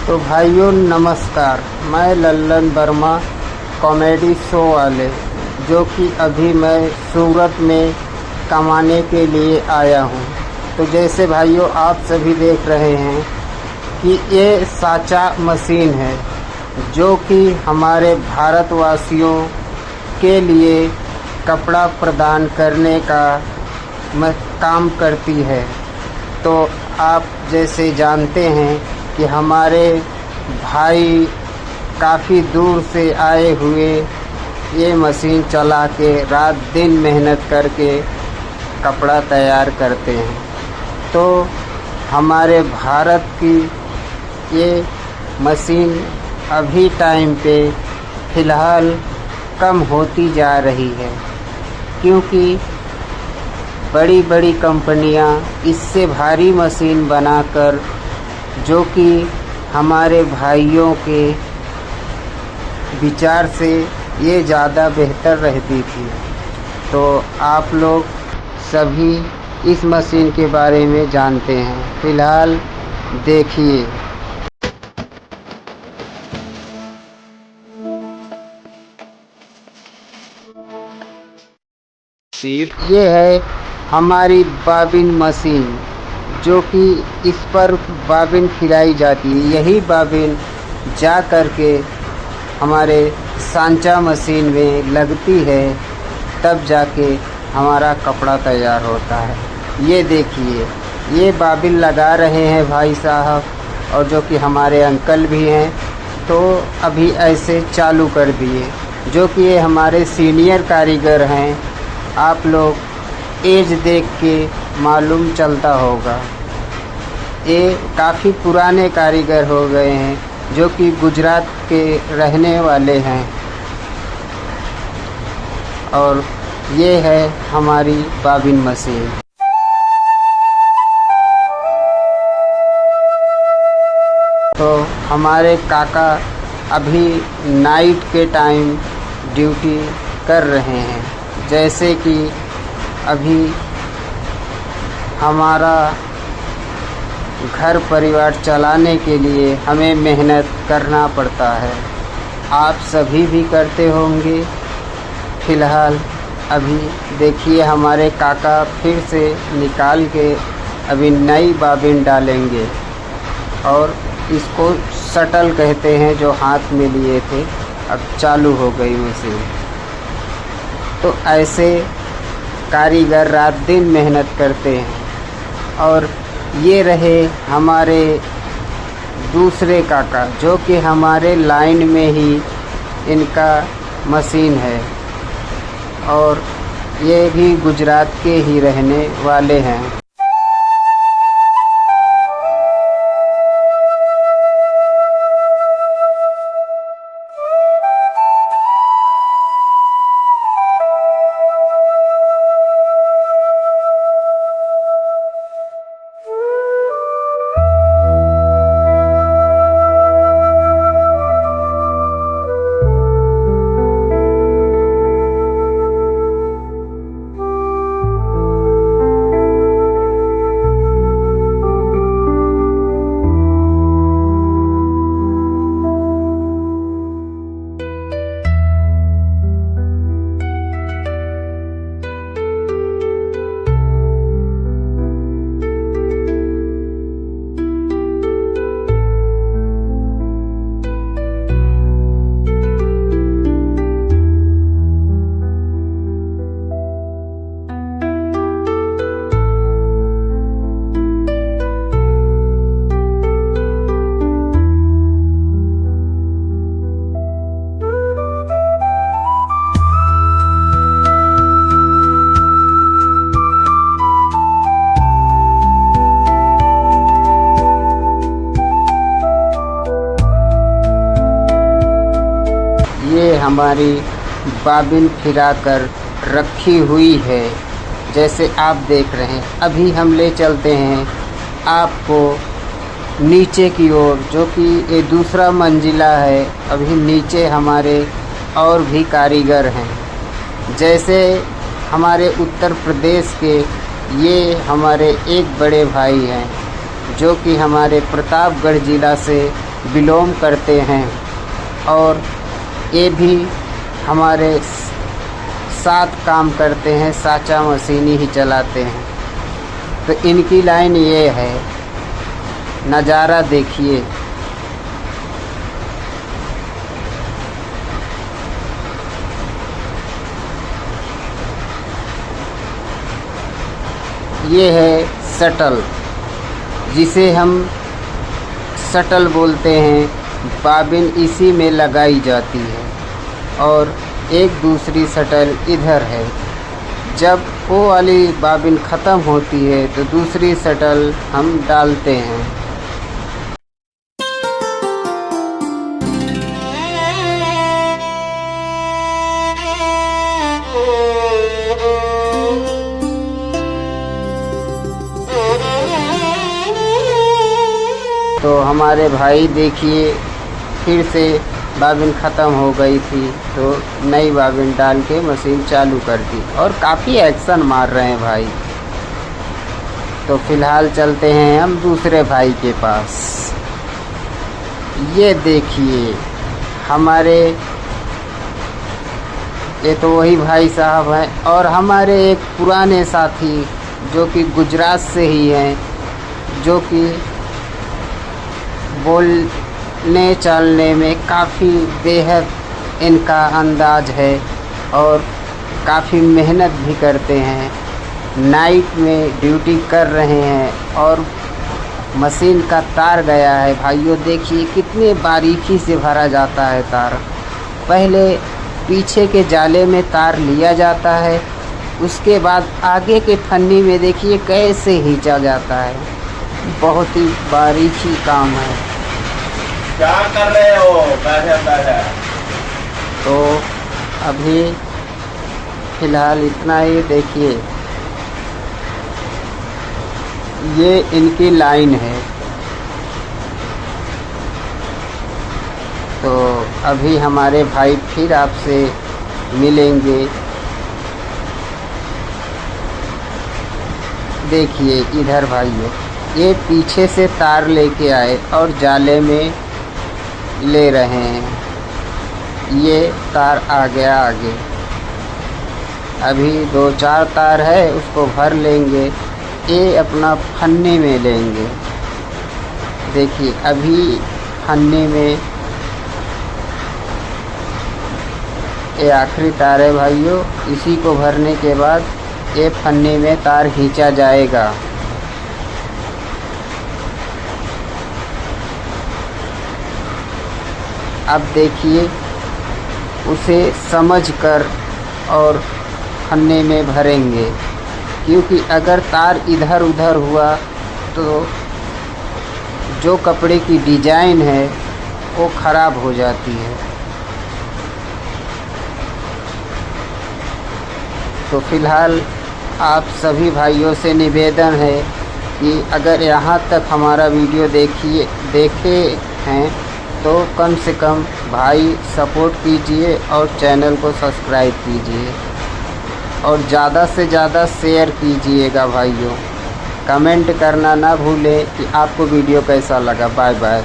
तो भाइयों नमस्कार, मैं लल्लन वर्मा कॉमेडी शो वाले, जो कि अभी मैं सूरत में कमाने के लिए आया हूँ। तो जैसे भाइयों आप सभी देख रहे हैं कि ये साचा मशीन है, जो कि हमारे भारतवासियों के लिए कपड़ा प्रदान करने का काम करती है। तो आप जैसे जानते हैं कि हमारे भाई काफ़ी दूर से आए हुए ये मशीन चला के रात दिन मेहनत करके कपड़ा तैयार करते हैं। तो हमारे भारत की ये मशीन अभी टाइम पे फ़िलहाल कम होती जा रही है, क्योंकि बड़ी बड़ी कंपनियां इससे भारी मशीन बनाकर, जो कि हमारे भाइयों के विचार से ये ज़्यादा बेहतर रहती थी। तो आप लोग सभी इस मशीन के बारे में जानते हैं। फ़िलहाल देखिए, ये है हमारी बाबिन मशीन, जो कि इस पर बाबिन फिराई जाती है। यही बाबिन जा कर के हमारे सांचा मशीन में लगती है, तब जाके हमारा कपड़ा तैयार होता है। ये देखिए, ये बाबिन लगा रहे हैं भाई साहब, और जो कि हमारे अंकल भी हैं, तो अभी ऐसे चालू कर दिए, जो कि ये हमारे सीनियर कारीगर हैं। आप लोग एज देख के मालूम चलता होगा, ये काफ़ी पुराने कारीगर हो गए हैं, जो कि गुजरात के रहने वाले हैं। और ये है हमारी बाबिन मशीन। तो हमारे काका अभी नाइट के टाइम ड्यूटी कर रहे हैं। जैसे कि अभी हमारा घर परिवार चलाने के लिए हमें मेहनत करना पड़ता है, आप सभी भी करते होंगे। फ़िलहाल अभी देखिए, हमारे काका फिर से निकाल के अभी नई बाबिन डालेंगे, और इसको शटल कहते हैं, जो हाथ में लिए थे, अब चालू हो गई मशीन। तो ऐसे कारीगर रात दिन मेहनत करते हैं। और ये रहे हमारे दूसरे काका, जो कि हमारे लाइन में ही इनका मशीन है, और ये भी गुजरात के ही रहने वाले हैं। ये हमारी बाबिन फिरा कर रखी हुई है, जैसे आप देख रहे हैं। अभी हम ले चलते हैं आपको नीचे की ओर, जो कि ये दूसरा मंजिला है। अभी नीचे हमारे और भी कारीगर हैं, जैसे हमारे उत्तर प्रदेश के ये हमारे एक बड़े भाई हैं, जो कि हमारे प्रतापगढ़ ज़िला से बिलोंग करते हैं और ये भी हमारे साथ काम करते हैं, साचा मशीन ही चलाते हैं। तो इनकी लाइन ये है, नज़ारा देखिए। ये है शटल, जिसे हम शटल बोलते हैं। बाबिन इसी में लगाई जाती है और एक दूसरी शटल इधर है। जब वो वाली बाबिन ख़त्म होती है तो दूसरी शटल हम डालते हैं। तो हमारे भाई देखिए, फिर से बाबिन ख़त्म हो गई थी तो नई बाबिन डाल के मशीन चालू कर दी और काफ़ी एक्शन मार रहे हैं भाई। तो फ़िलहाल चलते हैं हम दूसरे भाई के पास। ये देखिए हमारे, ये तो वही भाई साहब हैं और हमारे एक पुराने साथी जो कि गुजरात से ही हैं, जो कि बोलने चालने में काफ़ी बेहद इनका अंदाज है और काफ़ी मेहनत भी करते हैं। नाइट में ड्यूटी कर रहे हैं और मशीन का तार गया है भाइयों, देखिए कितने बारीकी से भरा जाता है तार। पहले पीछे के जाले में तार लिया जाता है, उसके बाद आगे के फन्नी में देखिए कैसे खींचा जाता है। बहुत ही बारीकी काम है। क्या कर रहे हो? बैठे। तो अभी फ़िलहाल इतना ही। देखिए ये इनकी लाइन है। तो अभी हमारे भाई फिर आपसे मिलेंगे। देखिए इधर भाइयों, ये पीछे से तार लेके आए और जाले में ले रहे हैं। ये तार आ गया आगे, अभी 2-4 तार है, उसको भर लेंगे। ये अपना फन्ने में लेंगे। देखिए अभी फन्ने में ये आखिरी तार है भाइयों। इसी को भरने के बाद ये फन्ने में तार खींचा जाएगा। अब देखिए उसे समझकर और फन्ने में भरेंगे, क्योंकि अगर तार इधर उधर हुआ तो जो कपड़े की डिज़ाइन है वो ख़राब हो जाती है। तो फ़िलहाल आप सभी भाइयों से निवेदन है कि अगर यहाँ तक हमारा वीडियो देखे हैं तो कम से कम भाई सपोर्ट कीजिए और चैनल को सब्सक्राइब कीजिए और ज़्यादा से ज़्यादा शेयर कीजिएगा भाइयों। कमेंट करना ना भूलें कि आपको वीडियो कैसा लगा। Bye bye.